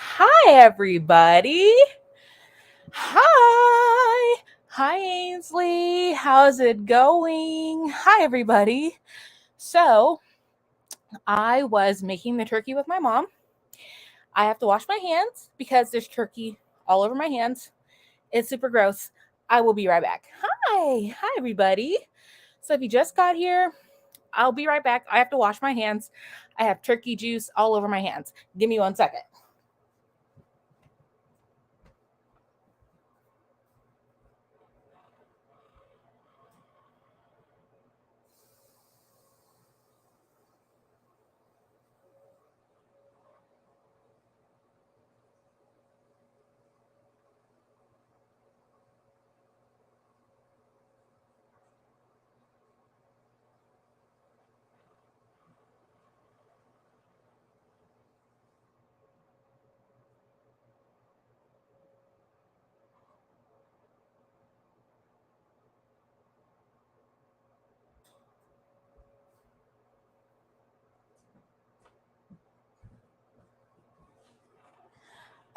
Hi, everybody. Hi. Hi, Ainsley. How's it going? Hi, everybody. So, I was making the turkey with my mom. I have to wash my hands because there's turkey all over my hands. It's super gross. I will be right back. Hi. Hi, everybody. So, if you just got here, I'll be right back. I have to wash my hands. I have turkey juice all over my hands. Give me 1 second.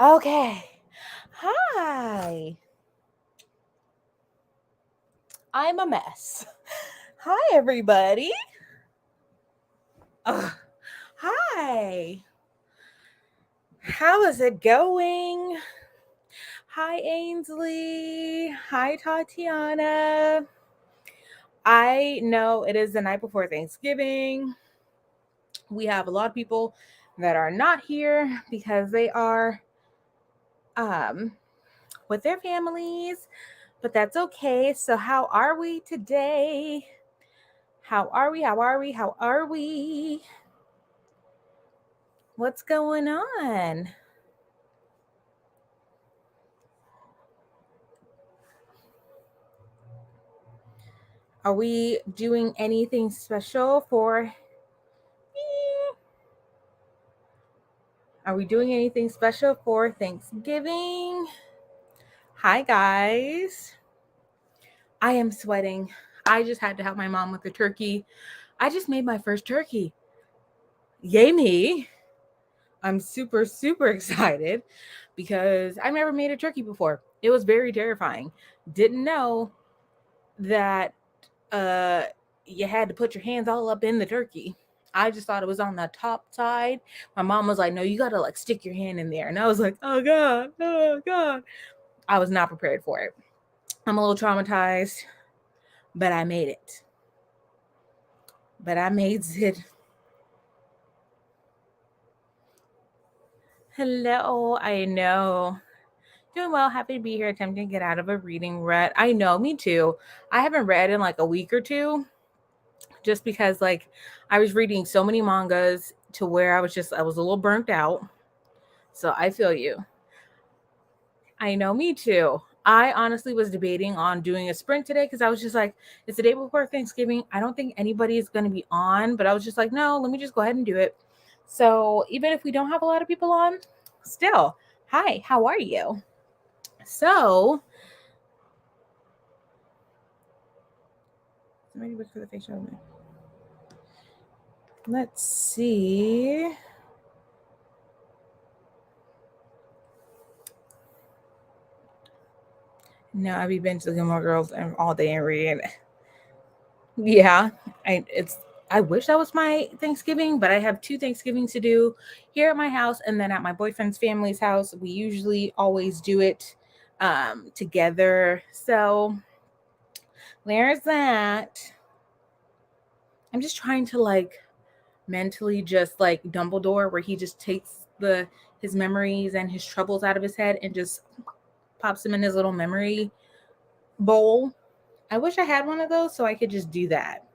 Okay. Hi. I'm a mess. Hi, everybody. Ugh. Hi. How is it going? Hi, Ainsley. Hi, Tatiana. I know it is the night before Thanksgiving. We have a lot of people that are not here because they are um, with their families, but that's okay. So, how are we today? How are we? How are we? How are we? What's going on? Are we doing anything special for? Are we doing anything special for Thanksgiving? Hi, guys. I am sweating. I just had to help my mom with the turkey. I just made my first turkey. Yay, me. I'm super, super excited because I've never made a turkey before. It was very terrifying. Didn't know that uh you had to put your hands all up in the turkey. I just thought it was on the top side. My mom was like, "No, you gotta like stick your hand in there," and I was like, "Oh god, oh god." I was not prepared for it. I'm a little traumatized, but I made it. But I made it. Hello, I know. Doing well. Happy to be here. Attempting to get out of a reading rut. I know, me too. I haven't read in like a week or two, just because like I was reading so many mangas to where I was a little burnt out. So I feel you. I know, me too. I honestly was debating on doing a sprint today because I was just like, it's the day before Thanksgiving. I don't think anybody is going to be on, but I was just like, no, let me just go ahead and do it. So even if we don't have a lot of people on, still, hi, how are you? So, somebody look for the facial. Let's see. No, I've been to the Gilmore Girls and all day and reading. Yeah, I wish that was my Thanksgiving, but I have two Thanksgivings to do here at my house and then at my boyfriend's family's house. We usually always do it together. So there's that. I'm just trying to like mentally just like Dumbledore where he just takes the his memories and his troubles out of his head and just pops them in his little memory bowl. I wish I had one of those so I could just do that.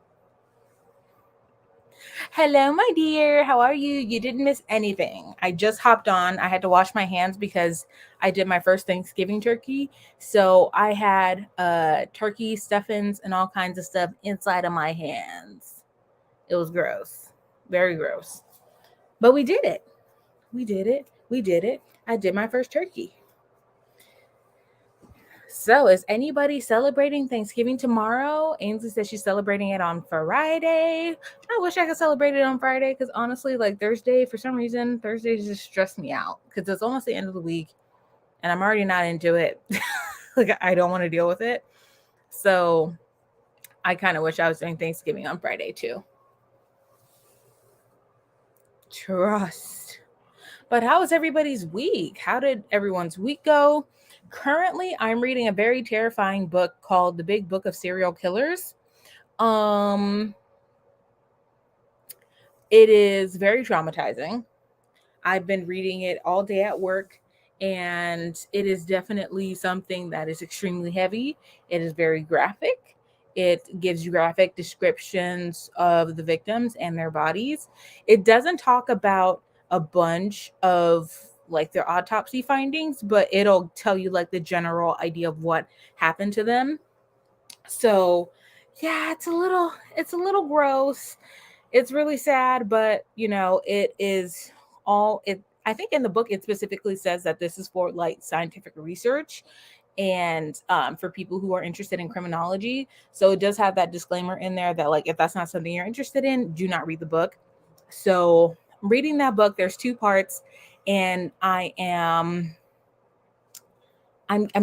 Hello, my dear. How are you? You didn't miss anything. I just hopped on. I had to wash my hands because I did my first Thanksgiving turkey. So I had turkey stuffings and all kinds of stuff inside of my hands. It was gross. Very gross. But we did it. We did it. We did it. I did my first turkey. So, is anybody celebrating Thanksgiving tomorrow? Ainsley says she's celebrating it on Friday. I wish I could celebrate it on Friday because honestly, like Thursday, for some reason, Thursdays just stress me out because it's almost the end of the week and I'm already not into it. Like, I don't want to deal with it. So, I kind of wish I was doing Thanksgiving on Friday too. Trust. But how was everybody's week? How did everyone's week go? Currently, I'm reading a very terrifying book called The Big Book of Serial Killers. It is very traumatizing. I've been reading it all day at work, and it is definitely something that is extremely heavy. It is very graphic. It gives you graphic descriptions of the victims and their bodies. It doesn't talk about a bunch of like their autopsy findings, but it'll tell you like the general idea of what happened to them. So, yeah, it's a little gross. It's really sad, but it is all it. I think in the book it specifically says that this is for like scientific research and for people who are interested in criminology. So it does have that disclaimer in there that like if that's not something you're interested in, do not read the book. So reading that book, there's two parts, and I'm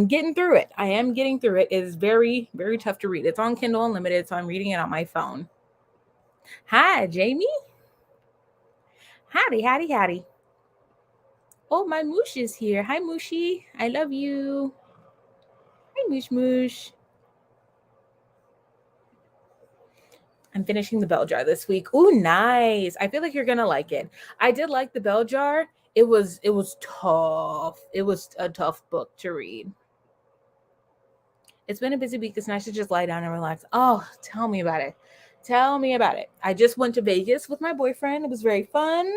getting through it. I am getting through it. It is very, very tough to read. It's on Kindle Unlimited, so I'm reading it on my phone. Hi, Jamie. Howdy, howdy, howdy. Oh, my Moosh is here. Hi, Mooshy. I love you. Hi, Moosh Moosh. I'm finishing the Bell Jar this week. Ooh, nice. I feel like you're gonna like it. I did like the Bell Jar. It was tough. It was a tough book to read. It's been a busy week. It's nice to just lie down and relax. Oh, tell me about it. Tell me about it. I just went to Vegas with my boyfriend. It was very fun.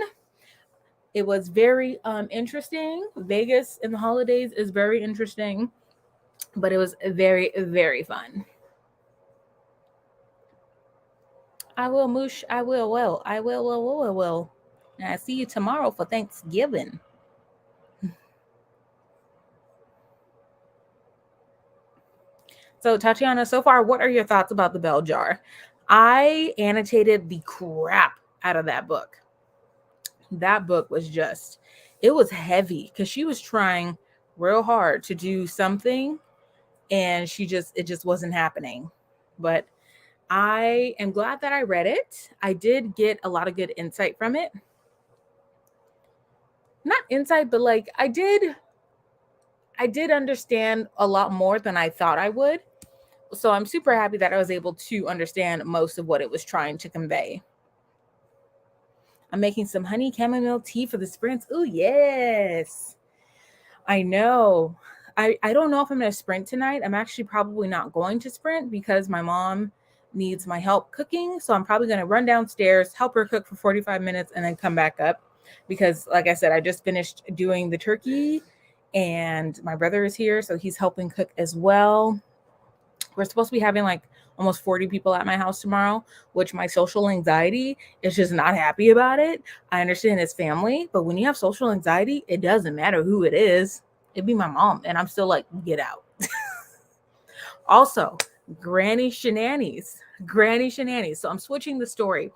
It was very interesting. Vegas in the holidays is very interesting, but it was very, very fun. I will, Moosh. I will. Well, I will. And I see you tomorrow for Thanksgiving. So, Tatiana, so far, what are your thoughts about the Bell Jar? I annotated the crap out of that book. That book was it was heavy because she was trying real hard to do something and it just wasn't happening. But I am glad that I read it. I did get a lot of good insight from it. Not insight, but like I did understand a lot more than I thought I would. So I'm super happy that I was able to understand most of what it was trying to convey. I'm making some honey chamomile tea for the sprints. Oh, yes. I know. I don't know if I'm going to sprint tonight. I'm actually probably not going to sprint because my mom needs my help cooking. So I'm probably going to run downstairs, help her cook for 45 minutes, and then come back up. Because, like I said, I just finished doing the turkey and my brother is here. So he's helping cook as well. We're supposed to be having like almost 40 people at my house tomorrow, which my social anxiety is just not happy about it. I understand it's family, but when you have social anxiety, it doesn't matter who it is. It'd be my mom, and I'm still like, get out. Also, granny shenanigans. So I'm switching the story.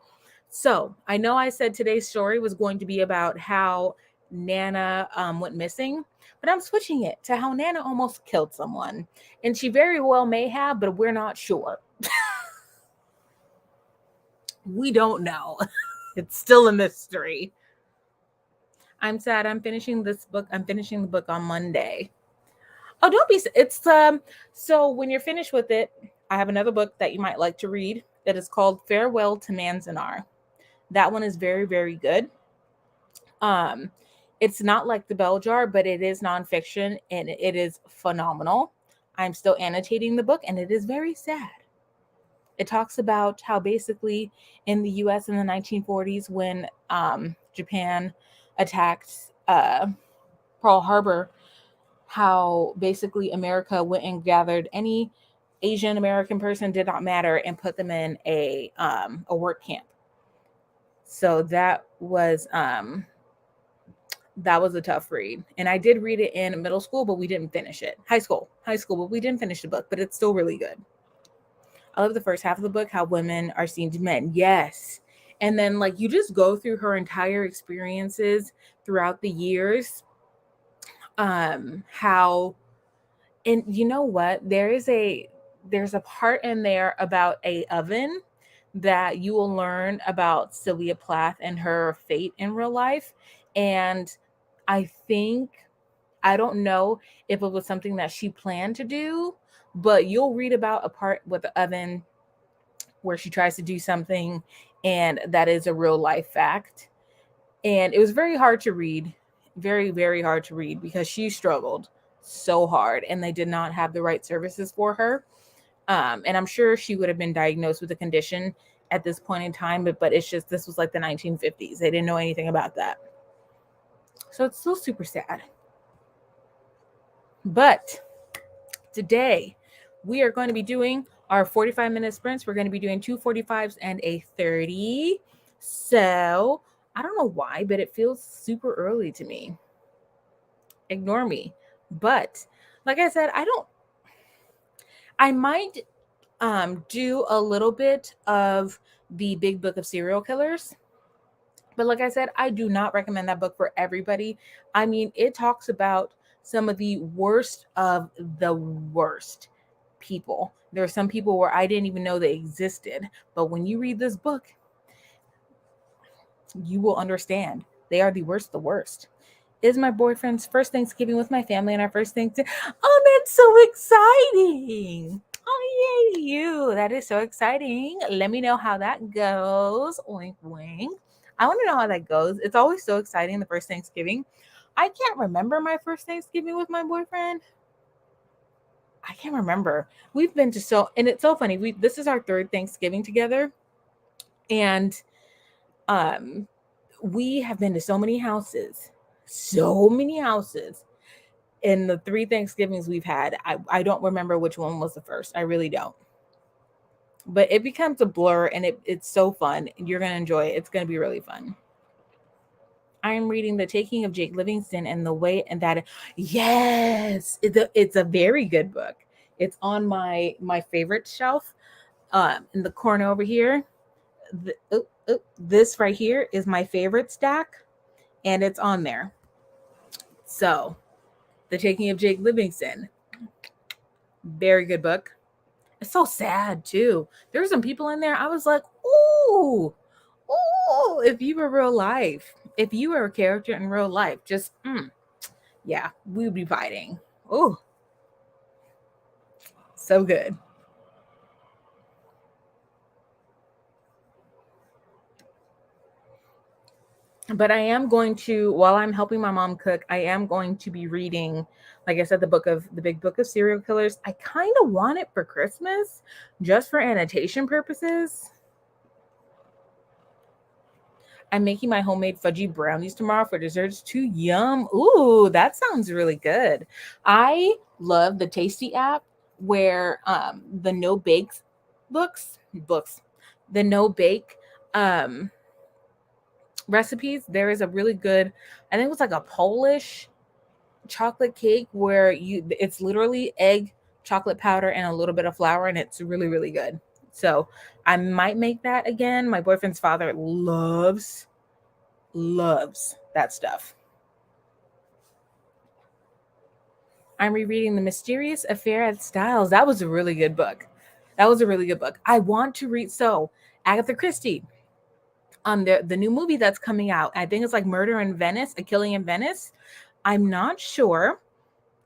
So I know I said today's story was going to be about how Nana went missing, but I'm switching it to how Nana almost killed someone. And she very well may have, but we're not sure. We don't know. It's still a mystery. I'm sad. I'm finishing this book. I'm finishing the book on Monday. Oh, don't be. It's so when you're finished with it, I have another book that you might like to read that is called Farewell to Manzanar. That one is very, very good. It's not like the Bell Jar, but it is nonfiction and it is phenomenal. I'm still annotating the book and it is very sad. It talks about how basically in the US in the 1940s, when Japan attacked Pearl Harbor, how basically America went and gathered any Asian American person, did not matter, and put them in a work camp. So that was That was a tough read. And I did read it in middle school, but we didn't finish it. High school, but we didn't finish the book, but it's still really good. I love the first half of the book, how women are seen to men. Yes. And then like you just go through her entire experiences throughout the years. How, and you know what? There's a part in there about a oven that you will learn about Sylvia Plath and her fate in real life. And I think, I don't know if it was something that she planned to do, but you'll read about a part with the oven where she tries to do something, and that is a real life fact. And it was very hard to read, very, very hard to read because she struggled so hard and they did not have the right services for her. And I'm sure she would have been diagnosed with a condition at this point in time, but it's just, this was like the 1950s. They didn't know anything about that. So it's still super sad. But today we are going to be doing our 45-minute sprints. We're going to be doing 2 45s and a 30. So I don't know why, but it feels super early to me. Ignore me. But like I said, I might do a little bit of the Big Book of Serial Killers. But like I said, I do not recommend that book for everybody. I mean, it talks about some of the worst of the worst people. There are some people where I didn't even know they existed. But when you read this book, you will understand they are the worst, the worst. Is my boyfriend's first Thanksgiving with my family and our first Thanksgiving. Oh, that's so exciting. Oh, yay, you. That is so exciting. Let me know how that goes. Wink, wink. I want to know how that goes. It's always so exciting, the first Thanksgiving. I can't remember my first Thanksgiving with my boyfriend. I can't remember. We've been to and it's so funny. This is our third Thanksgiving together. And we have been to so many houses. In the 3 Thanksgivings we've had. I don't remember which one was the first. I really don't. But it becomes a blur and it's so fun. You're going to enjoy it. It's going to be really fun. I'm reading The Taking of Jake Livingston and the way and that. Yes, it's a very good book. It's on my favorite shelf in the corner over here. This right here is my favorite stack and it's on there. So The Taking of Jake Livingston. Very good book. It's so sad too. There were some people in there. I was like, ooh, if you were real life, if you were a character in real life, just, yeah, we would be fighting. Oh, so good. But I am going to, while I'm helping my mom cook, I am going to be reading, like I said, the Big Book of Serial Killers. I kind of want it for Christmas, just for annotation purposes. I'm making my homemade fudgy brownies tomorrow for desserts too. Yum. Ooh, that sounds really good. I love the Tasty app where the no bake the no bake recipes. There is a really good, I think it was like a Polish chocolate cake where it's literally egg, chocolate powder, and a little bit of flour, and it's really, really good. So I might make that again. My boyfriend's father loves that stuff. I'm rereading The Mysterious Affair at Styles. That was a really good book. I want to read Agatha Christie. The new movie that's coming out. I think it's like Murder in Venice, A Killing in Venice. I'm not sure,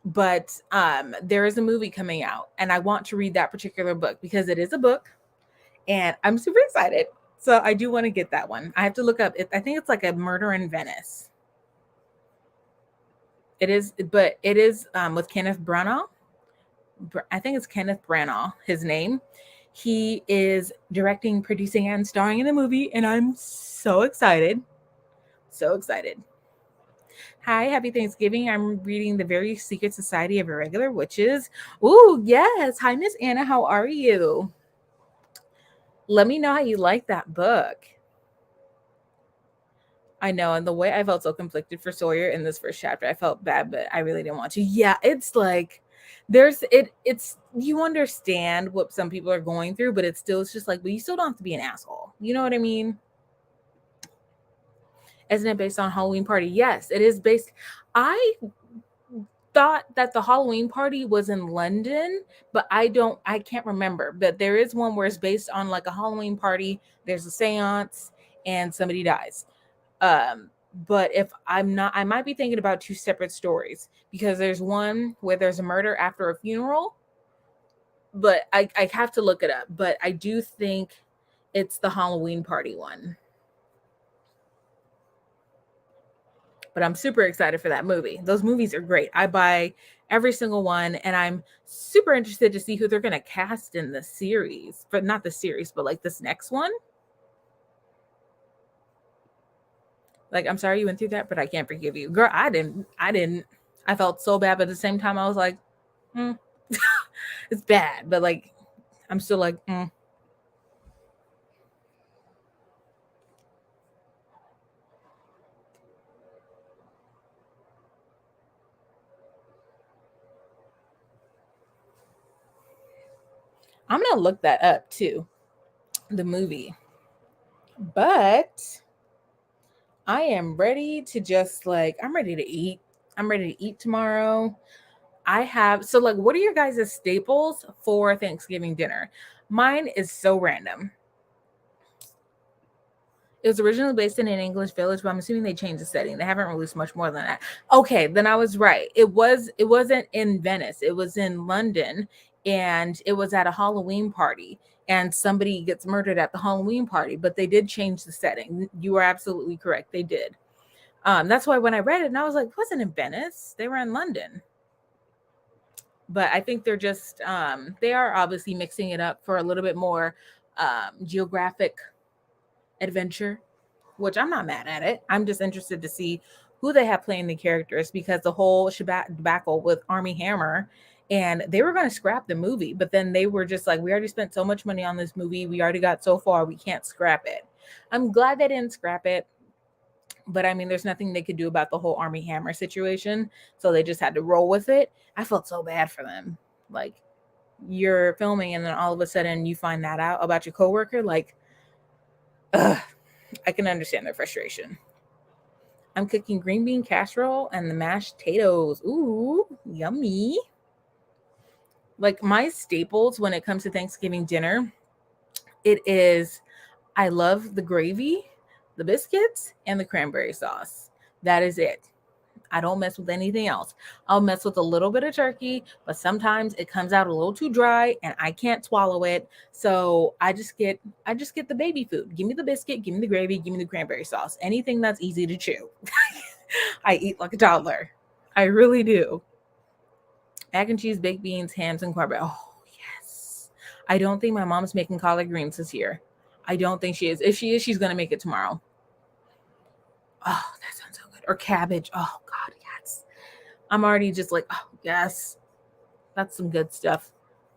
but there is a movie coming out, and I want to read that particular book because it is a book, and I'm super excited. So I do want to get that one. I have to look up. I think it's like a Murder in Venice. It is, but it is with Kenneth Branagh. I think it's Kenneth Branagh, his name. He is directing, producing, and starring in the movie, and I'm so excited. So excited. Hi, happy Thanksgiving. I'm reading The Very Secret Society of Irregular Witches. Ooh, yes. Hi, Miss Anna. How are you? Let me know how you like that book. I know, and the way I felt so conflicted for Sawyer in this first chapter, I felt bad, but I really didn't want to. Yeah, it's like it's you understand what some people are going through, but it's just like, but you still don't have to be an asshole. You know what I mean? Isn't it based on Halloween Party? Yes, it is based. I thought that the Halloween Party was in London, but I can't remember. But there is one where it's based on like a Halloween party. There's a seance and somebody dies. But if I'm not, I might be thinking about two separate stories, because there's one where there's a murder after a funeral, but I have to look it up. But I do think it's the Halloween Party one. But I'm super excited for that movie. Those movies are great. I buy every single one, and I'm super interested to see who they're going to cast in the series, but not the series, but like this next one. Like, I'm sorry you went through that, but I can't forgive you. Girl, I didn't. I felt so bad, but at the same time, I was like, it's bad, but like, I'm still like, I'm going to look that up too, the movie. But I am ready to just like, I'm ready to eat. I'm ready to eat tomorrow. So like, what are your guys' staples for Thanksgiving dinner? Mine is so random. It was originally based in an English village, but I'm assuming they changed the setting. They haven't released much more than that. Okay, then I was right. It wasn't in Venice. It was in London, and it was at a Halloween party, and somebody gets murdered at the Halloween party, but they did change the setting. You are absolutely correct. They did. That's why when I read it, and I was like, it wasn't in Venice. They were in London. But I think they're just they are obviously mixing it up for a little bit more geographic adventure, which I'm not mad at it. I'm just interested to see who they have playing the characters, because the whole debacle with Armie Hammer, and they were going to scrap the movie, but then they were just like, we already spent so much money on this movie. We already got so far. We can't scrap it. I'm glad they didn't scrap it. But I mean, there's nothing they could do about the whole Armie Hammer situation. So they just had to roll with it. I felt so bad for them. Like, you're filming and then all of a sudden you find that out about your coworker. Like, ugh, I can understand their frustration. I'm cooking green bean casserole and the mashed potatoes. Ooh, yummy. Like, my staples when it comes to Thanksgiving dinner, I love the gravy, the biscuits, and the cranberry sauce. That is it. I don't mess with anything else. I'll mess with a little bit of turkey, but sometimes it comes out a little too dry and I can't swallow it. So I just get the baby food. Give me the biscuit, give me the gravy, give me the cranberry sauce. Anything that's easy to chew. I eat like a toddler. I really do. Mac and cheese, baked beans, hams, and cornbread. Oh, yes. I don't think my mom's making collard greens this year. I don't think she is. If she is, she's going to make it tomorrow. Oh, that sounds so good. Or cabbage. Oh, God, yes. I'm already just like, oh, yes. That's some good stuff.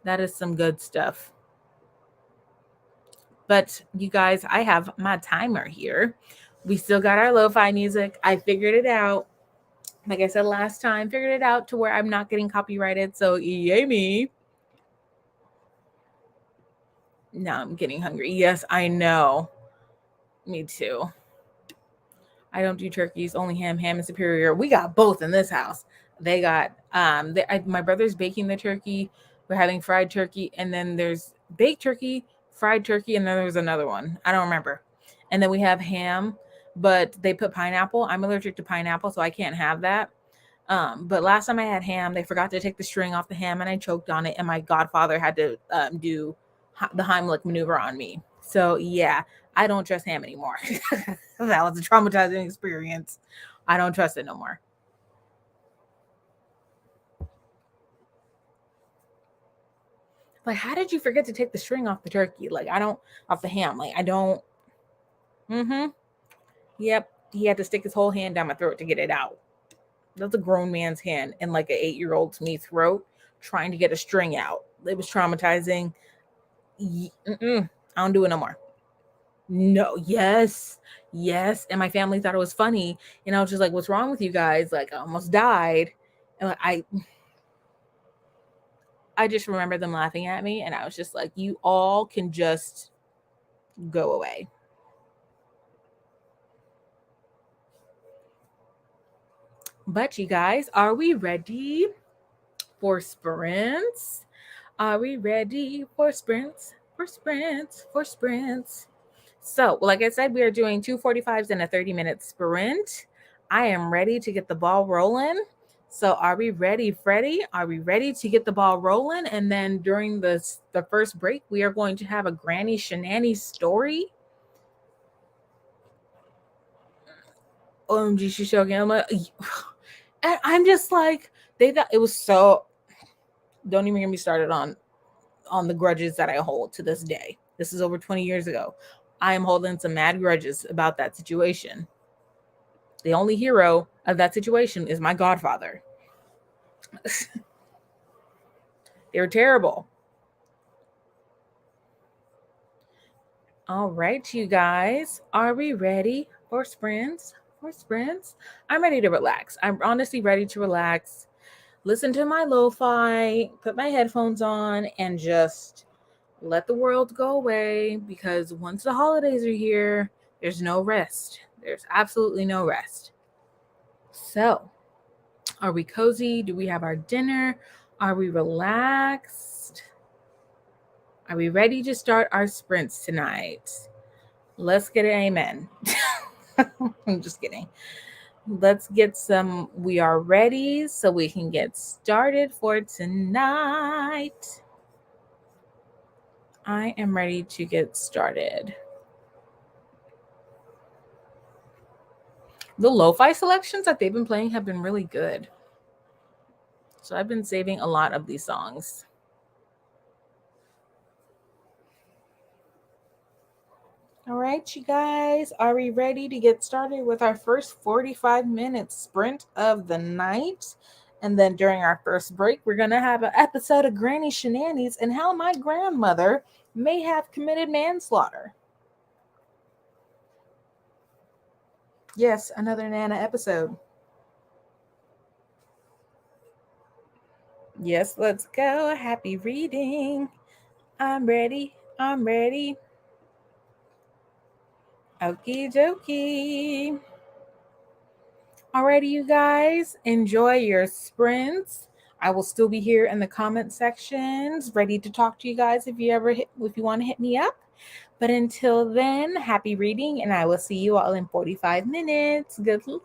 That is some good stuff. But you guys, I have my timer here. We still got our lo-fi music. I figured it out. Like I said last time, figured it out to where I'm not getting copyrighted. So yay me. Now I'm getting hungry. Yes, I know. Me too. I don't do turkeys, only ham. Ham is superior. We got both in this house. They got my brother's baking the turkey. We're having fried turkey, and then there's baked turkey, fried turkey, and then there's another one. I don't remember. And then we have ham, but they put pineapple. I'm allergic to pineapple, so I can't have that. But last time I had ham, they forgot to take the string off the ham, and I choked on it, and my godfather had to do the Heimlich maneuver on me. So yeah, I don't trust ham anymore. That was a traumatizing experience. I don't trust it no more. Like, how did you forget to take the string off the turkey? Like, off the ham. Like, I don't. Mm-hmm. Yep. He had to stick his whole hand down my throat to get it out. That's a grown man's hand in like an 8-year-old to me throat trying to get a string out. It was traumatizing. I don't do it no more. No, yes, yes. And my family thought it was funny. And I was just like, what's wrong with you guys? Like, I almost died. And I just remember them laughing at me. And I was just like, you all can just go away. But you guys, are we ready for sprints? Are we ready for sprints? For sprints, for sprints. So, like I said, we are doing 2:45s and a 30-minute sprint. I am ready to get the ball rolling. So, are we ready, Freddie? Are we ready to get the ball rolling? And then during the first break, we are going to have a Granny Shenani story. OMG, Shishogama. And I'm just like, they thought it was so. Don't even get me started on the grudges that I hold to this day. This is over 20 years ago. I am holding some mad grudges about that situation. The only hero of that situation is my godfather. They were terrible. All right, you guys. Are we ready for sprints? For sprints? I'm ready to relax. I'm honestly ready to relax. Listen to my lo-fi, put my headphones on, and just let the world go away, because once the holidays are here, there's no rest. There's absolutely no rest. So, are we cozy? Do we have our dinner? Are we relaxed? Are we ready to start our sprints tonight? Let's get an amen. I'm just kidding. Let's get some. We are ready so we can get started for tonight. I am ready to get started. The lo-fi selections that they've been playing have been really good. So I've been saving a lot of these songs. All right, you guys, are we ready to get started with our first 45-minute sprint of the night? And then during our first break, we're going to have an episode of Granny Shenanigans and how my grandmother may have committed manslaughter. Yes, another Nana episode. Yes, let's go. Happy reading. I'm ready. I'm ready. Okie dokie. Alrighty, you guys, enjoy your sprints. I will still be here in the comment sections, ready to talk to you guys if you want to hit me up. But until then, happy reading, and I will see you all in 45 minutes. Good luck.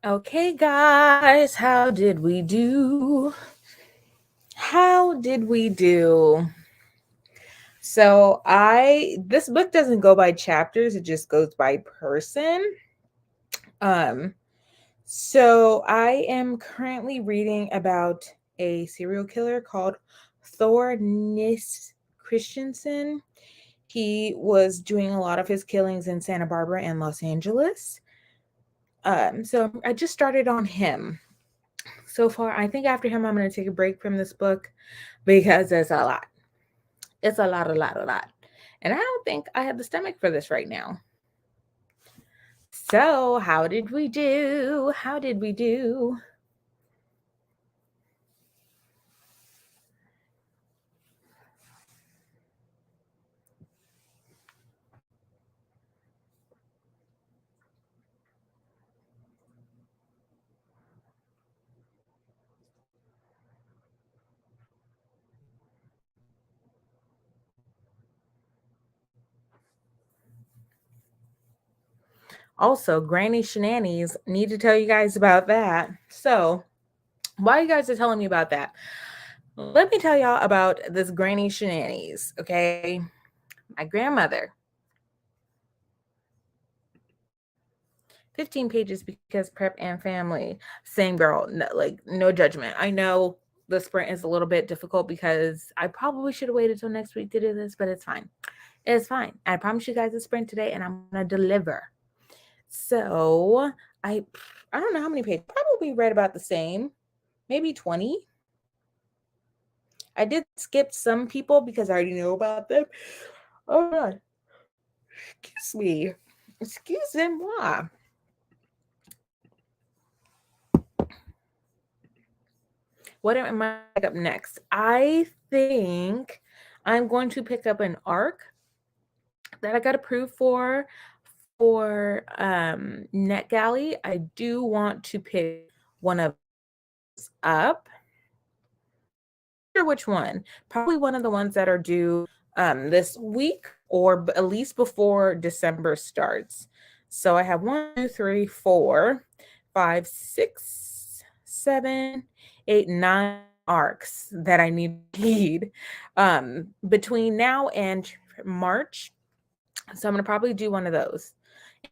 Okay, guys, how did we do? How did we do? So this book doesn't go by chapters, it just goes by person. So I am currently reading about a serial killer called Thor Nis Christensen. He was doing a lot of his killings in Santa Barbara and Los Angeles. So I just started on him. So far, I think after him, I'm going to take a break from this book because it's a lot. It's a lot. And I don't think I have the stomach for this right now. So, how did we do? How did we do? Also, Granny Shenanigans, need to tell you guys about that. So, while you guys are telling me about that, let me tell y'all about this Granny Shenanigans, okay? My grandmother, 15 pages because prep and family. Same girl, no judgment. I know the sprint is a little bit difficult because I probably should have waited till next week to do this, but it's fine. It's fine. I promise you guys a sprint today and I'm going to deliver. So I don't know how many pages. Probably read about the same, maybe 20. I did skip some people because I already know about them. Oh God. Excuse me. Excusez-moi. What am I pick up next? I think I'm going to pick up an arc that I got approved for NetGalley. I do want to pick one of those up. Sure which one. Probably one of the ones that are due this week or at least before December starts. So I have 1, 2, 3, 4, 5, 6, 7, 8, 9 arcs that I need to read between now and March. So I'm gonna probably do one of those.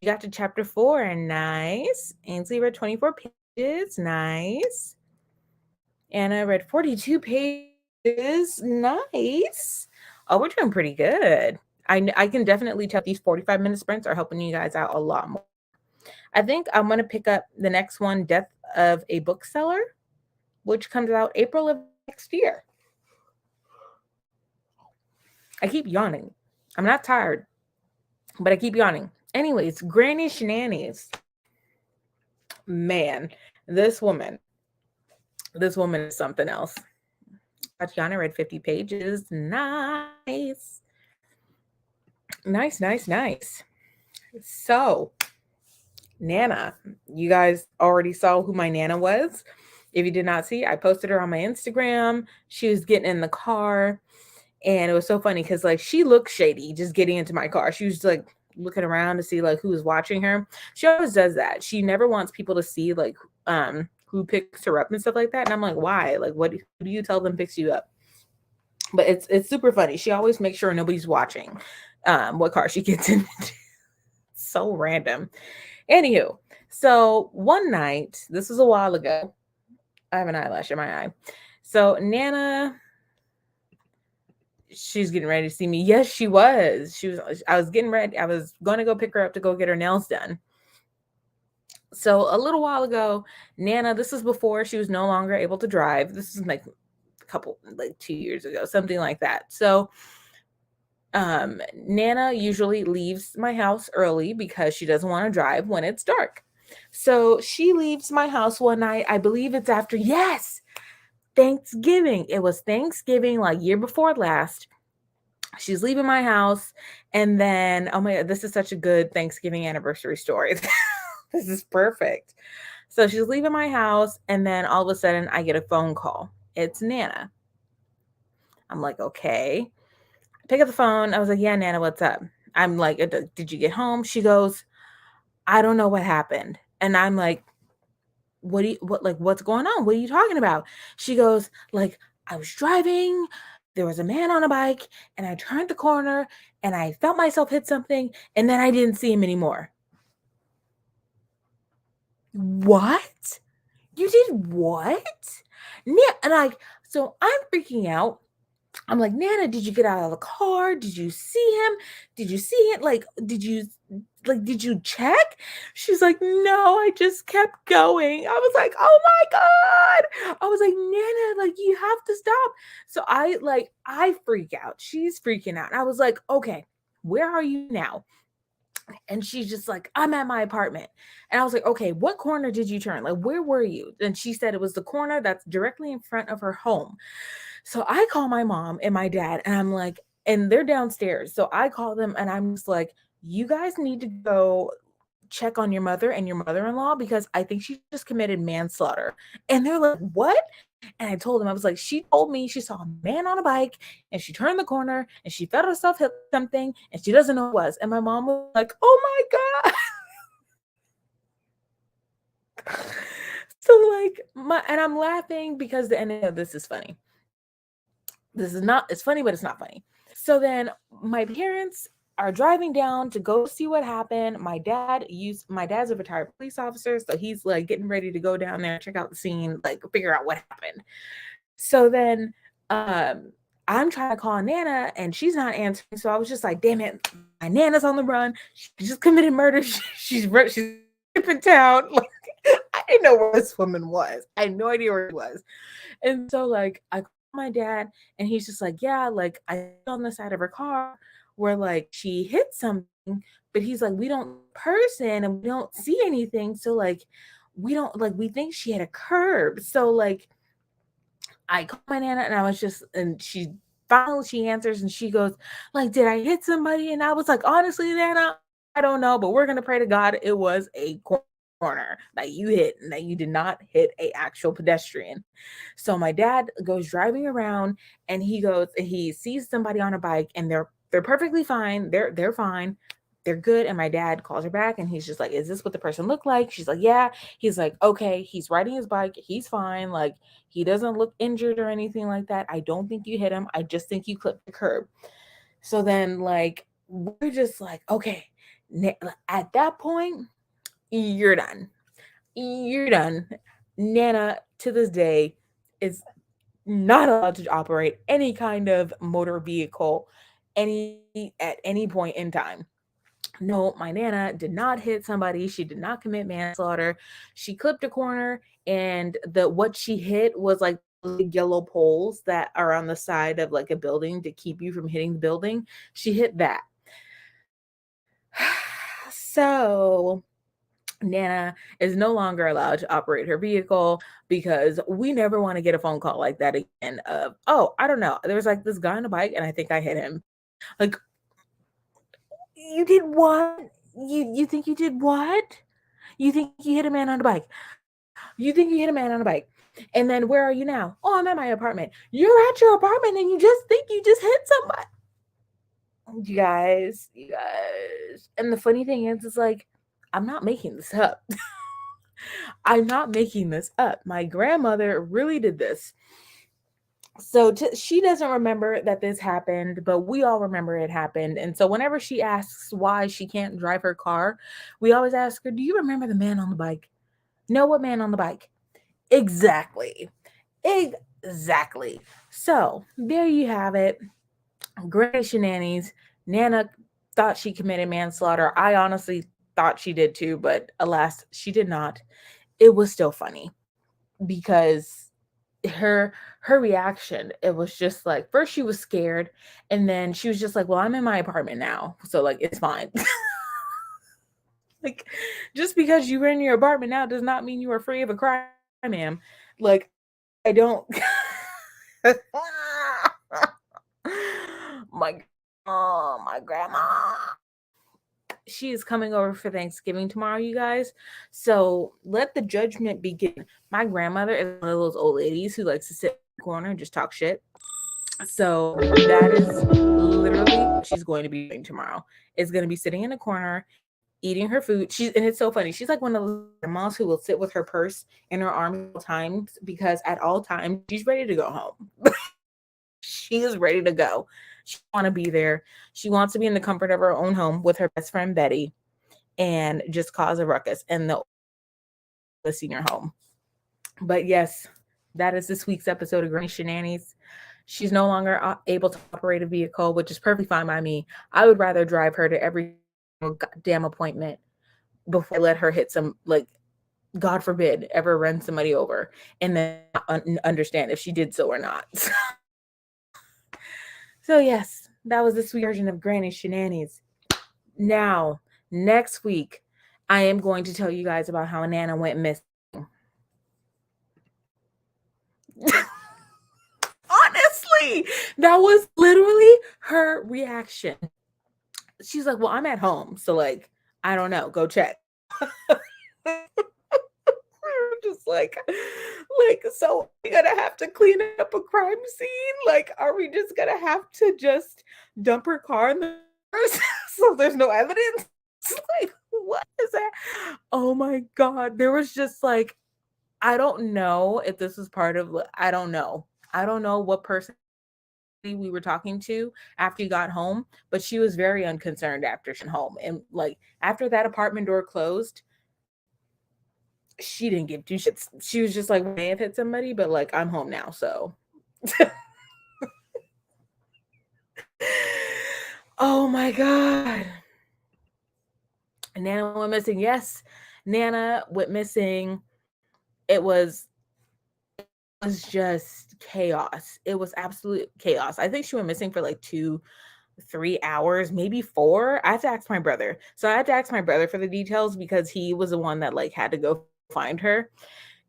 You got to chapter 4, nice. Ainsley read 24 pages, nice. Anna read 42 pages, nice. Oh, we're doing pretty good. I can definitely tell these 45-minute sprints are helping you guys out a lot more. I think I'm going to pick up the next one, Death of a Bookseller, which comes out April of next year. I keep yawning. I'm not tired, but I keep yawning. Anyways, Granny Shenanigans. Man, this woman is something else. Tatiana read 50 pages. Nice. Nice. So, Nana, you guys already saw who my Nana was. If you did not see, I posted her on my Instagram. She was getting in the car, and it was so funny because like she looked shady just getting into my car. She was like looking around to see like who was watching her. She always does that. She never wants people to see like who picks her up and stuff like that. And I'm like, why? Like, what do you tell them picks you up? But it's super funny. She always makes sure nobody's watching what car she gets in. So random. Anywho, so one night, this was a while ago. I have an eyelash in my eye. So Nana, she's getting ready to see me. Yes, she was. I was getting ready. I was going to go pick her up to go get her nails done. So a little while ago, Nana, this was before she was no longer able to drive. This is like 2 years ago, something like that. So Nana usually leaves my house early because she doesn't want to drive when it's dark. So she leaves my house one night. I believe it's after, yes, Thanksgiving. It was Thanksgiving, like year before last. She's leaving my house. And then, oh my God, this is such a good Thanksgiving anniversary story. This is perfect. So she's leaving my house. And then all of a sudden I get a phone call. It's Nana. I'm like, okay. Pick up the phone. I was like, yeah, Nana, what's up? I'm like, did you get home? She goes, I don't know what happened. And I'm like, what's going on? What are you talking about? She goes, like, I was driving, there was a man on a bike, and I turned the corner and I felt myself hit something, and then I didn't see him anymore. What? You did what? And so I'm freaking out. I'm like, Nana, did you get out of the car? Did you see him? Did you see it? Did you check? She's like, no, I just kept going. I was like, oh my God. I was like, Nana, like, you have to stop. So I freak out. She's freaking out. I was like, okay, where are you now? And she's just like, I'm at my apartment. And I was like, okay, what corner did you turn? Like, where were you? And she said it was the corner that's directly in front of her home. So I call my mom and my dad, and I'm like, and they're downstairs. So I call them and I'm just like, you guys need to go check on your mother and your mother-in-law because I think she just committed manslaughter. And they're like, what? And I told them, I was like, she told me she saw a man on a bike and she turned the corner and she felt herself hit something and she doesn't know what it was. And my mom was like, oh my God. So and I'm laughing because the end of this is funny. It's funny, but it's not funny. So then my parents are driving down to go see what happened. My dad's a retired police officer, so he's like getting ready to go down there, check out the scene, like figure out what happened. So then I'm trying to call Nana and she's not answering. So I was just like, damn it, my Nana's on the run. She just committed murder. She's in town. Like, I didn't know where this woman was. I had no idea where it was. And so like I called my dad and he's just like, yeah, like I on the side of her car where like she hit something, but he's like, we don't person and we don't see anything. So like we think she had a curb. So like I called my Nana and I was just, and she answers and she goes, like, did I hit somebody? And I was like, honestly, Nana, I don't know, but we're going to pray to God it was a corner that you hit and that you did not hit a actual pedestrian. So my dad goes driving around and he sees somebody on a bike and they're perfectly fine. They're fine. they're good. And my dad calls her back and he's just like, is this what the person looked like? She's like, yeah. He's like, okay, he's riding his bike. He's fine. Like, he doesn't look injured or anything like that. I don't think you hit him. I just think you clipped the curb. So then, like, we're just like, okay, at that point, you're done. You're done. Nana, to this day, is not allowed to operate any kind of motor vehicle at any point in time. No, my Nana did not hit somebody. She did not commit manslaughter. She clipped a corner, and the what she hit was like yellow poles that are on the side of like a building to keep you from hitting the building. She hit that. So Nana is no longer allowed to operate her vehicle because we never want to get a phone call like that again of, oh, I don't know. There was like this guy on a bike and I think I hit him. Like, you did what? You think you did what? You think you hit a man on a bike? You think you hit a man on a bike? And then where are you now? Oh, I'm at my apartment. You're at your apartment and you just think you just hit somebody. You guys. And the funny thing is like, I'm not making this up. I'm not making this up. My grandmother really did this. So she doesn't remember that this happened, but we all remember it happened. And so whenever she asks why she can't drive her car, we always ask her, do you remember the man on the bike? No, what man on the bike? Exactly. Exactly. So there you have it. Great shenanigans. Nana thought she committed manslaughter. I honestly thought she did too, but alas, she did not. It was still funny because her reaction, it was just like, first she was scared, and then she was just like, well, I'm in my apartment now, so like it's fine. Like, just because you're in your apartment now does not mean you are free of a crime, ma'am. Like, I don't. My grandma, she is coming over for Thanksgiving tomorrow, you guys. So let the judgment begin. My grandmother is one of those old ladies who likes to sit in the corner and just talk shit. So that is literally what she's going to be doing tomorrow. Is going to be sitting in a corner, eating her food. And it's so funny. She's like one of the grandmas who will sit with her purse in her arm at all times because at all times she's ready to go home. She is ready to go. She wants to be there. She wants to be in the comfort of her own home with her best friend Betty and just cause a ruckus in the senior home. But yes, that is this week's episode of Granny Shenanigans. She's no longer able to operate a vehicle, which is perfectly fine by me. I would rather drive her to every goddamn appointment before I let her hit some, like, God forbid, ever run somebody over and then understand if she did so or not. So yes, that was this week's version of Granny Shenanigans. Now, next week, I am going to tell you guys about how Nana went missing. Honestly, that was literally her reaction. She's like, well, I'm at home. So, like, I don't know. Go check. Just like, so we gonna have to clean up a crime scene? Like, are we just gonna have to just dump her car in the so there's no evidence? Like, what is that? Oh my God. There was just like, I don't know if this was part of, I don't know. I don't know what person we were talking to after you got home, but she was very unconcerned after she went home. And like, after that apartment door closed, she didn't give two shits. She was just like, may have hit somebody, but like, I'm home now. So, oh my God. Nana went missing. Yes, Nana went missing. It was just chaos. It was absolute chaos. I think she went missing for like 2-3 hours, maybe 4. I had to ask my brother. So I had to ask my brother for the details because he was the one that like had to go find her.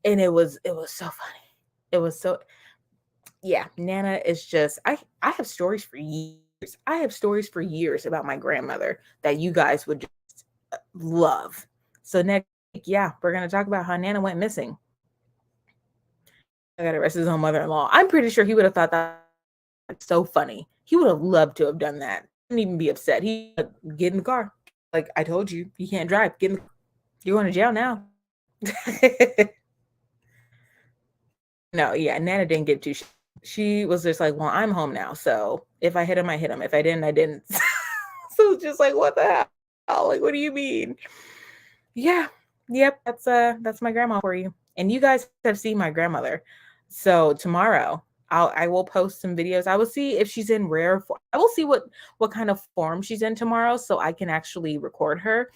And it was so funny. It was so, yeah, Nana is just, I have stories for years. I have stories for years about my grandmother that you guys would just love. So next week, yeah, we're going to talk about how Nana went missing. I got to arrest his own mother-in-law. I'm pretty sure he would have thought that so funny. He would have loved to have done that. He didn't even be upset. He would get in the car. like, I told you, you can't drive. You're going to jail now. No, yeah, Nana didn't get too. She was just like, well, I'm home now. So if I hit him, I hit him. If I didn't, I didn't. So it's just like, what the hell? Like, what do you mean? Yeah. Yep. That's my grandma for you. And you guys have seen my grandmother. So tomorrow I will post some videos. I will see if she's in rare form. I will see what kind of form she's in tomorrow so I can actually record her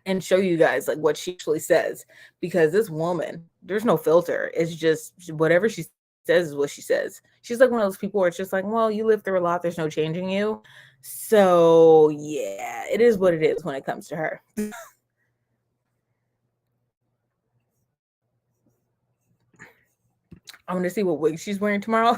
and show you guys like what she actually says, because this woman, there's no filter. It's just whatever she says is what she says. She's like one of those people where it's just like, well, you live through a lot, there's no changing you. So yeah, it is what it is when it comes to her. I'm gonna see what wig she's wearing tomorrow.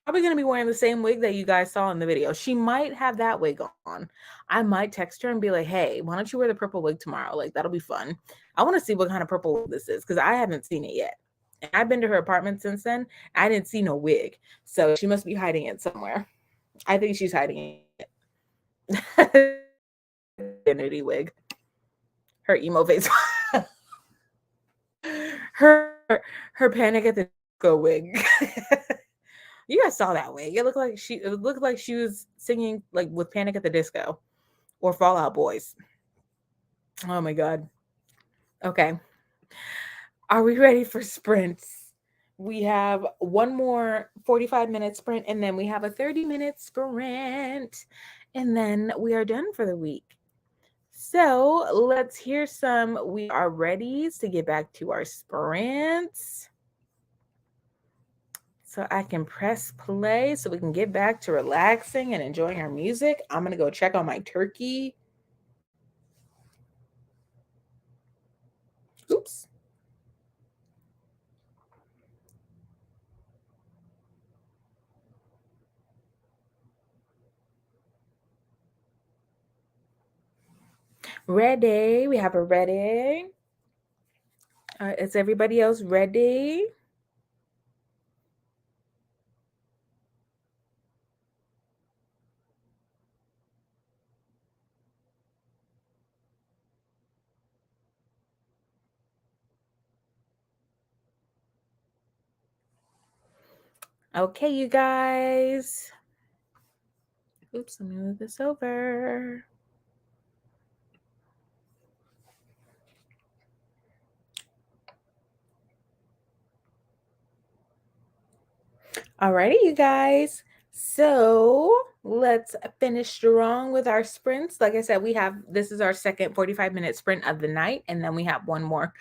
Probably gonna be wearing the same wig that you guys saw in the video. She might have that wig on. I might text her and be like, hey, why don't you wear the purple wig tomorrow? Like, that'll be fun. I want to see what kind of purple wig this is because I haven't seen it yet. And I've been to her apartment since then. I didn't see no wig. So she must be hiding it somewhere. I think she's hiding it. Identity wig. Her emo face. her Panic at the Disco wig. You guys saw that wig. It looked like she was singing like with Panic at the Disco or Fall Out Boys. Oh my god. Okay. Are we ready for sprints? We have one more 45-minute sprint and then we have a 30-minute sprint and then we are done for the week. So let's hear some we are ready to get back to our sprints. So I can press play so we can get back to relaxing and enjoying our music. I'm going to go check on my turkey. Oops. Ready. We have a ready. Is everybody else ready? Okay, you guys. Oops, let me move this over. Alrighty, you guys. So let's finish strong with our sprints. Like I said, this is our second 45-minute sprint of the night, and then we have one more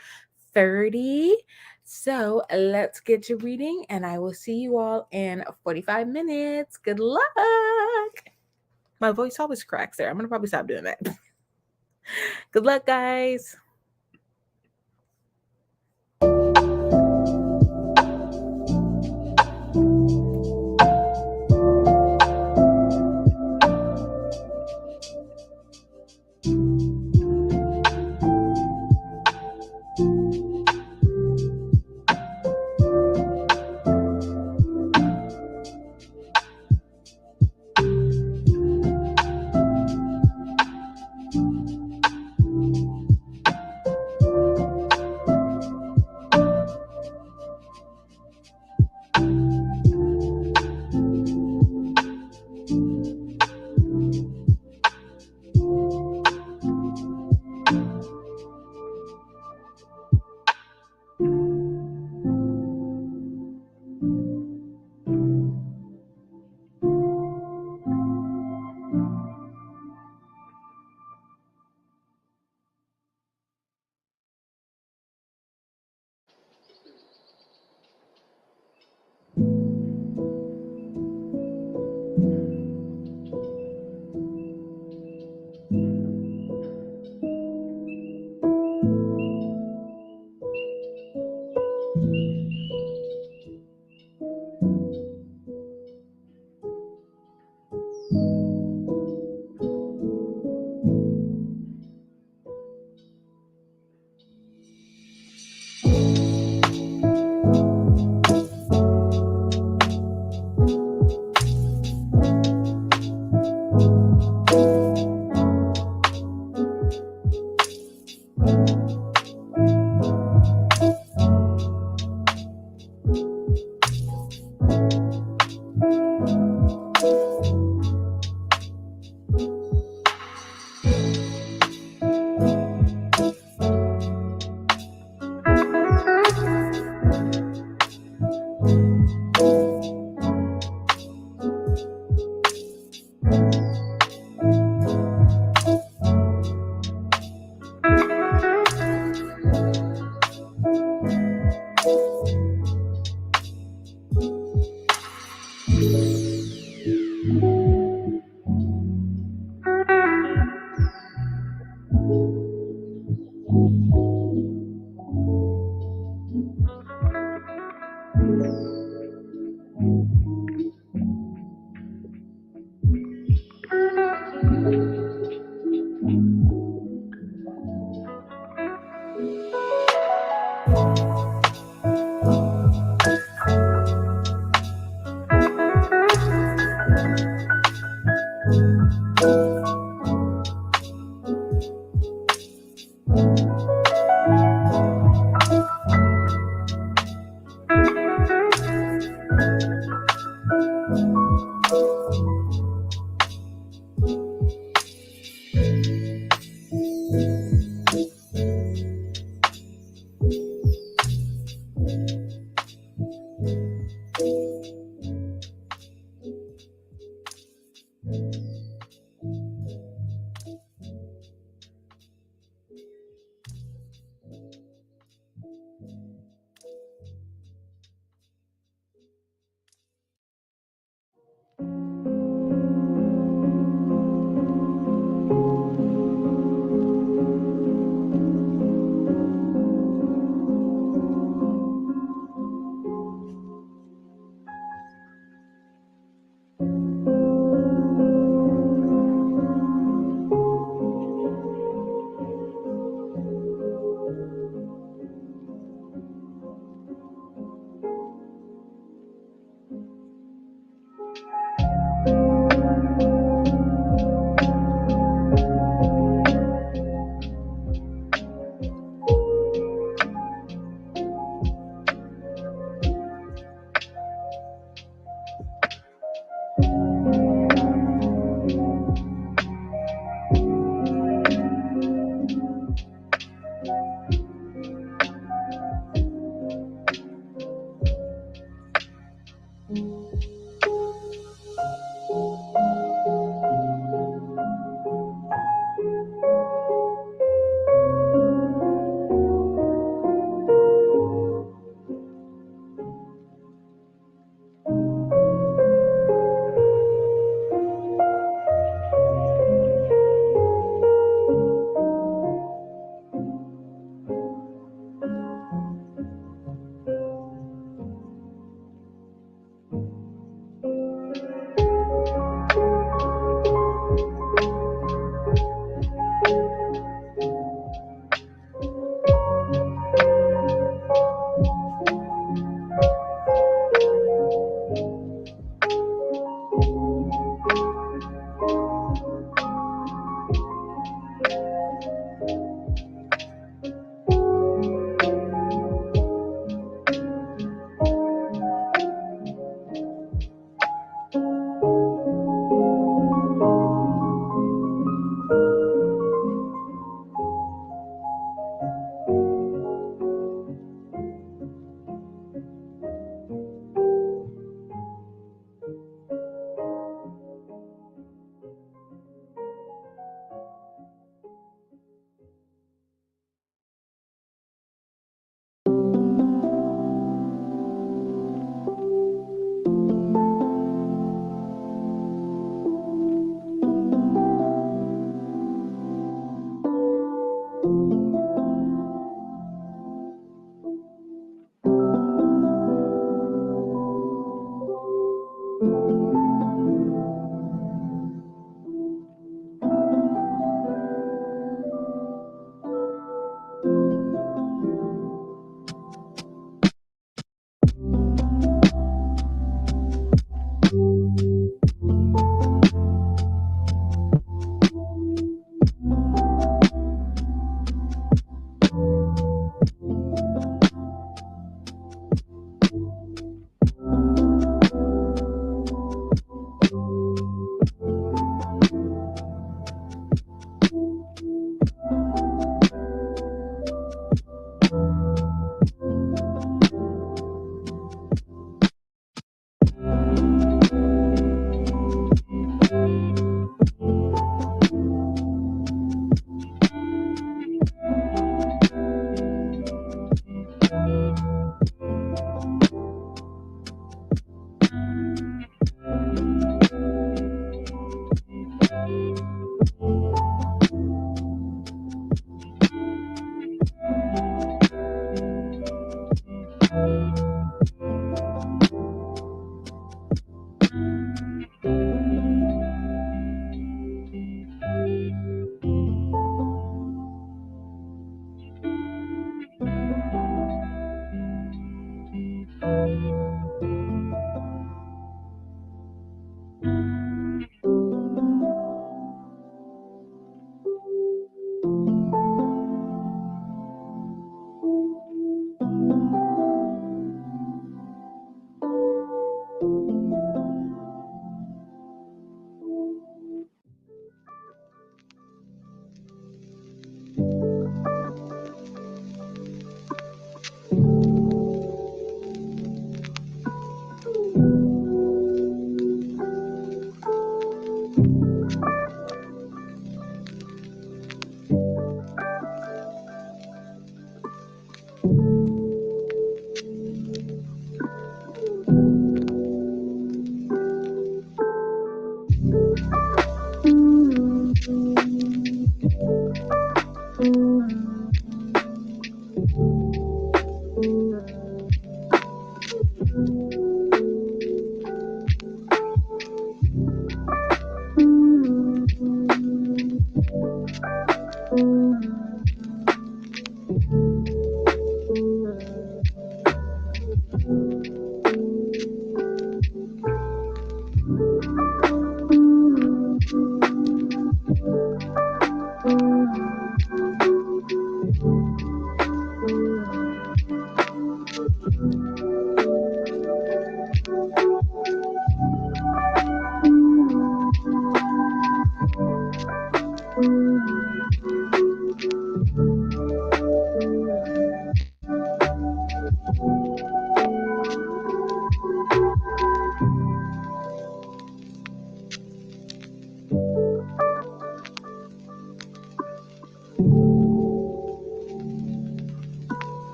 30. So let's get to reading, and I will see you all in 45 minutes. Good luck. My voice always cracks there. I'm going to probably stop doing that. Good luck, guys.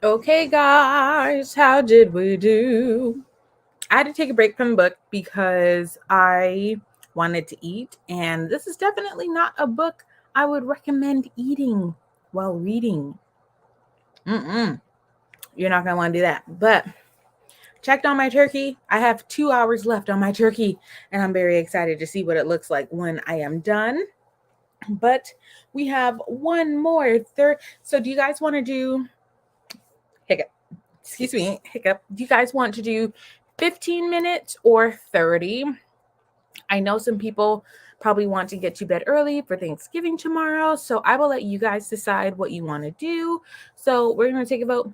Okay, guys, how did we do? I had to take a break from the book because I wanted to eat, and this is definitely not a book I would recommend eating while reading. You're not gonna want to do that. But checked on my turkey. I have 2 hours left on my turkey, and I'm very excited to see what it looks like when I am done. But we have one more third. So do you guys want to do hiccup? Excuse me, hiccup. Do you guys want to do 15 minutes or 30? I know some people probably want to get to bed early for Thanksgiving tomorrow, so I will let you guys decide what you want to do. So we're going to take a vote,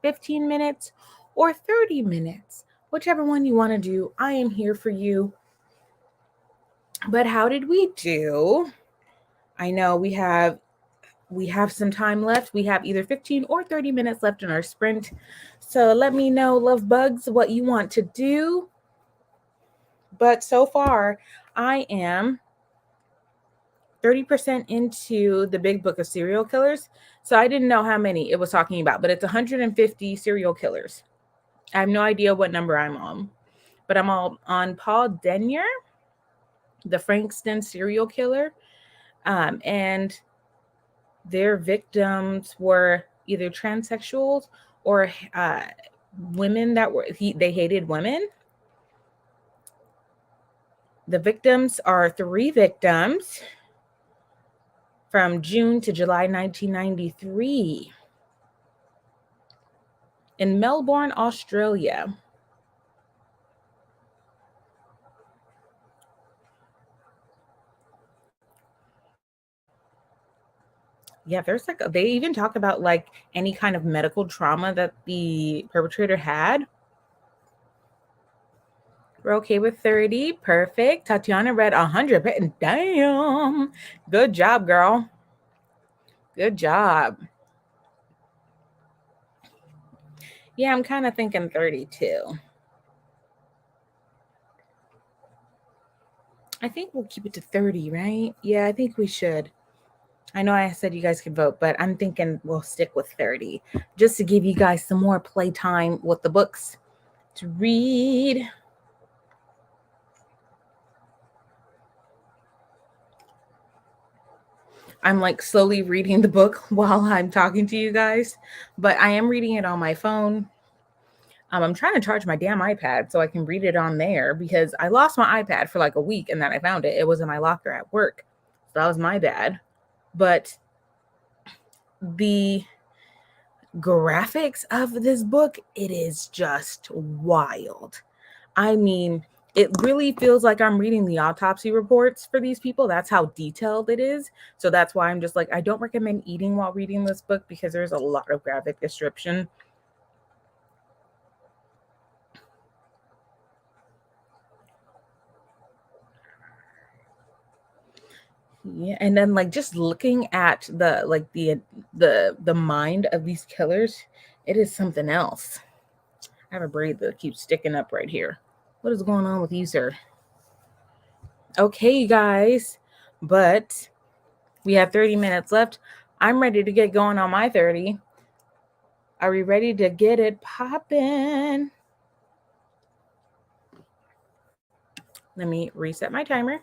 15 minutes or 30 minutes, whichever one you want to do. I am here for you. But how did we do? I know we have some time left. We have either 15 or 30 minutes left in our sprint. So let me know, love bugs, what you want to do. But so far, I am 30% into the big book of serial killers. So I didn't know how many it was talking about, but it's 150 serial killers. I have no idea what number I'm on, but I'm all on Paul Denyer, the Frankston serial killer. And their victims were either transsexuals or women that they hated women. The victims are 3 victims from June to July 1993 in Melbourne, Australia. Yeah, there's like they even talk about like any kind of medical trauma that the perpetrator had. We're okay with 30. Perfect. Tatiana read 100. Damn. Good job, girl. Good job. Yeah, I'm kind of thinking 32. I think we'll keep it to 30, right? Yeah, I think we should. I know I said you guys could vote, but I'm thinking we'll stick with 30 just to give you guys some more playtime with the books to read. I'm like slowly reading the book while I'm talking to you guys, but I am reading it on my phone. I'm trying to charge my damn iPad so I can read it on there because I lost my iPad for like a week and then I found it. It was in my locker at work. So that was my bad. But the graphics of this book, it is just wild. I mean, it really feels like I'm reading the autopsy reports for these people. That's how detailed it is. So that's why I'm just like, I don't recommend eating while reading this book because there's a lot of graphic description. Yeah, and then like just looking at the mind of these killers, it is something else. I have a braid that keeps sticking up right here. What is going on with you, sir? Okay, guys, but we have 30 minutes left. I'm ready to get going on my 30. Are we ready to get it poppin'? Let me reset my timer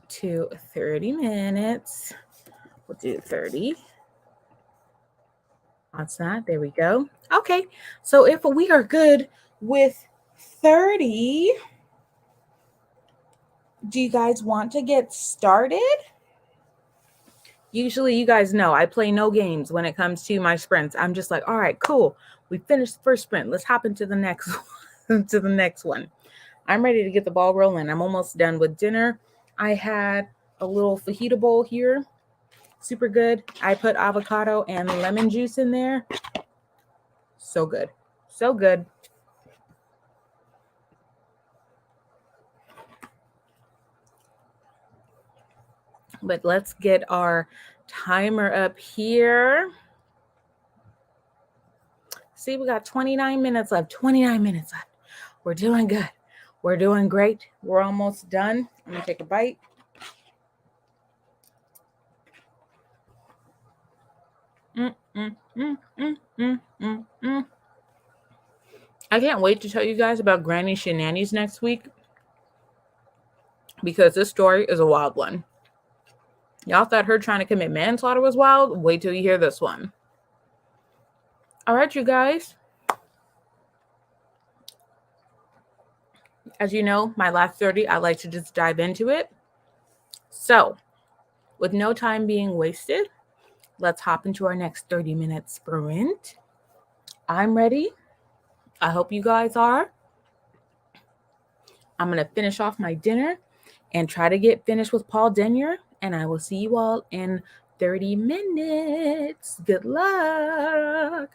to 30 minutes. We'll do 30. That's that. There we go. Okay. So if we are good with 30, do you guys want to get started? Usually you guys know I play no games when it comes to my sprints. I'm just like, all right, cool. We finished the first sprint. Let's hop into the next to the next one. I'm ready to get the ball rolling. I'm almost done with dinner. I had a little fajita bowl here. Super good. I put avocado and lemon juice in there. So good. So good. But let's get our timer up here. See, we got 29 minutes left. 29 minutes left. We're doing good. We're doing great. We're almost done. Let me take a bite. I can't wait to tell you guys about Granny Shenanigans next week, because this story is a wild one. Y'all thought her trying to commit manslaughter was wild? Wait till you hear this one. All right, you guys. As you know, my last 30, I like to just dive into it. So, with no time being wasted, let's hop into our next 30-minute sprint. I'm ready. I hope you guys are. I'm going to finish off my dinner and try to get finished with Paul Denyer, and I will see you all in 30 minutes. Good luck.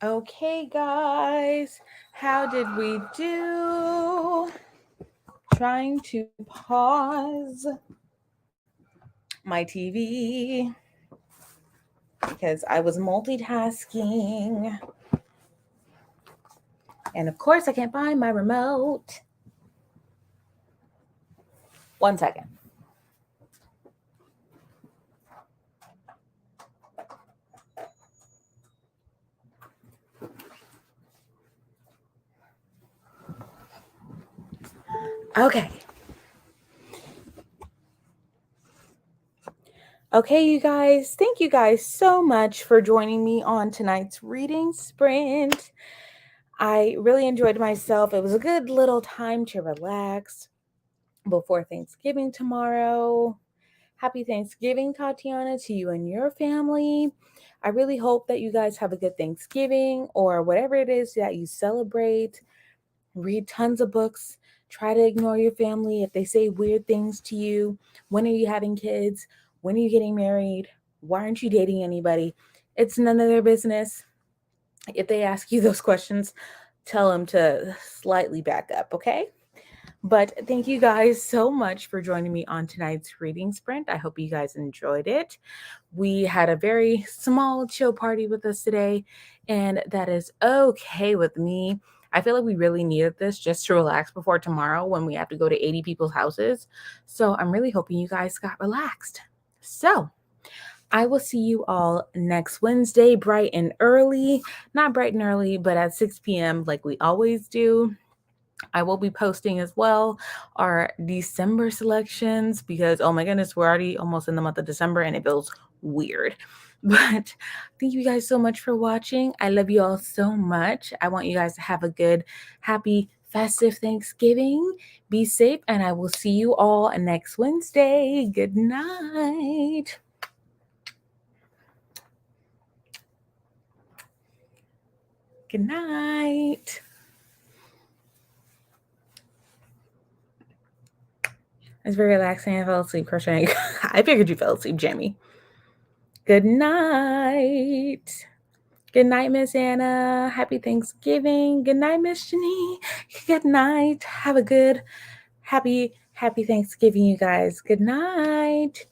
Okay, guys, how did we do? Trying to pause my TV because I was multitasking. And of course, I can't find my remote. 1 second. Okay. Okay, you guys, thank you guys so much for joining me on tonight's reading sprint. I really enjoyed myself. It was a good little time to relax before Thanksgiving tomorrow. Happy Thanksgiving, Tatiana, to you and your family. I really hope that you guys have a good Thanksgiving or whatever it is that you celebrate. Read tons of books. Try to ignore your family if they say weird things to you. When are you having kids? When are you getting married? Why aren't you dating anybody? It's none of their business. If they ask you those questions, tell them to slightly back up, okay? But thank you guys so much for joining me on tonight's reading sprint. I hope you guys enjoyed it. We had a very small chill party with us today, and that is okay with me. I feel like we really needed this just to relax before tomorrow when we have to go to 80 people's houses. So I'm really hoping you guys got relaxed. So I will see you all next Wednesday, bright and early. Not bright and early, but at 6 p.m. like we always do. I will be posting as well our December selections because, oh my goodness, we're already almost in the month of December and it feels weird. But thank you guys so much for watching. I love you all so much. I want you guys to have a good, happy, festive Thanksgiving. Be safe, and I will see you all next Wednesday. Good night. Good night. It's very relaxing. I fell asleep crocheting. I figured you fell asleep, Jamie. Good night. Good night, Miss Anna. Happy Thanksgiving. Good night, Miss Janine. Good night. Have a good, happy Thanksgiving, you guys. Good night.